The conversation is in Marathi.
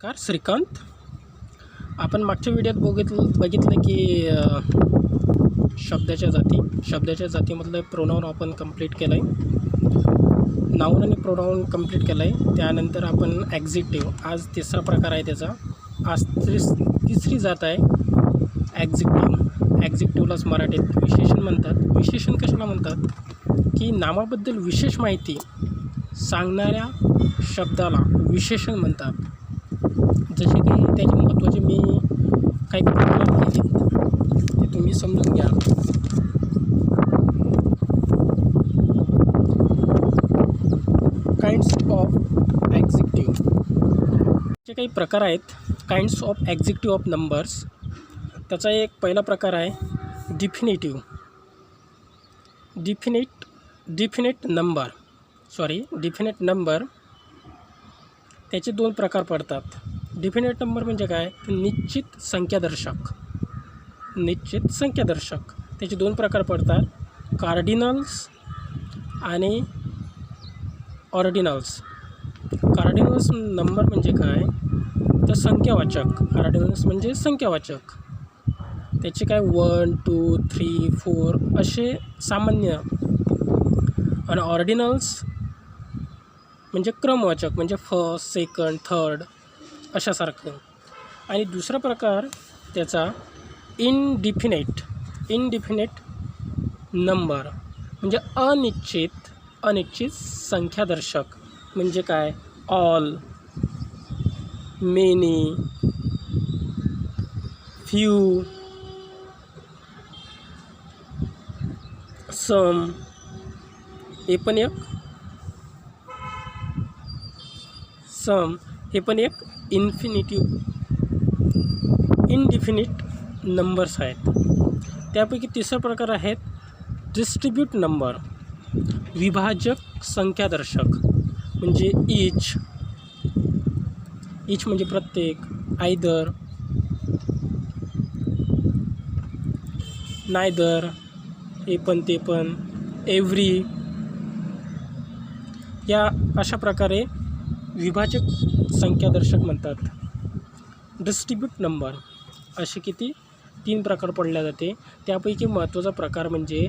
नमस्कार, श्रीकांत. आपण मागच्या व्हिडिओत बघितलं की शब्दाच्या जातीमधलं प्रोनाऊन आपण कंप्लीट केलं आहे. नाऊन आणि प्रोनाऊन कंप्लीट केलं आहे. त्यानंतर आपण ॲक्झिटिव्ह, आज तिसरा प्रकार आहे त्याचा. आज तिसरी जात आहे ॲक्झिटिव्ह. ॲक्झिटिव्हलाच मराठीत विशेषण म्हणतात. विशेषण कशाला म्हणतात की नामाबद्दल विशेष माहिती सांगणाऱ्या शब्दाला विशेषण म्हणतात. जसे की त्याचे महत्त्वाचे मी काही प्रकार केले ते तुम्ही समजून घ्या. काइंड्स ऑफ ॲक्झिटिव्ह जे काही प्रकार आहेत, काइंड्स ऑफ ॲक्झिटिव्ह ऑफ नंबर्स. त्याचा एक पहिला प्रकार आहे डिफिनेटिव्ह. Definite number. त्याचे दोन प्रकार पडतात. डिफिनेट नंबर म्हणजे काय, निश्चित संख्यादर्शक. त्याचे दोन प्रकार पडतात, कार्डिनल्स आणि ऑर्डिनल्स. कार्डिनल्स नंबर म्हणजे काय तर संख्यावाचक. कार्डिनल्स म्हणजे संख्यावाचक. त्याचे काय 1, 2, 3, 4 असे सामान्य. आणि ऑर्डिनल्स म्हणजे क्रमवाचक, म्हणजे फर्स्ट, सेकंड, थर्ड अशासारखं. आणि दुसरा प्रकार त्याचा इनडिफिनेट नंबर म्हणजे अनिश्चित संख्यादर्शक. म्हणजे काय ऑल, मेनी, फ्यू, सम. हे पण एक इनडिफिनिट नंबर्स आहेत. त्यापैकी तिसरा प्रकार आहेत डिस्ट्रीब्यूट नंबर, विभाजक संख्यादर्शक. म्हणजे ईच म्हणजे प्रत्येक, आयदर, नायदर, हे पण ते पण, एव्हरी, या अशा प्रकारे विभाजक संख्यादर्शक म्हणतात. डिस्ट्रीब्यूट नंबर असे किती 3 प्रकार पडले जाते. त्यापैकी महत्त्वाचा प्रकार म्हणजे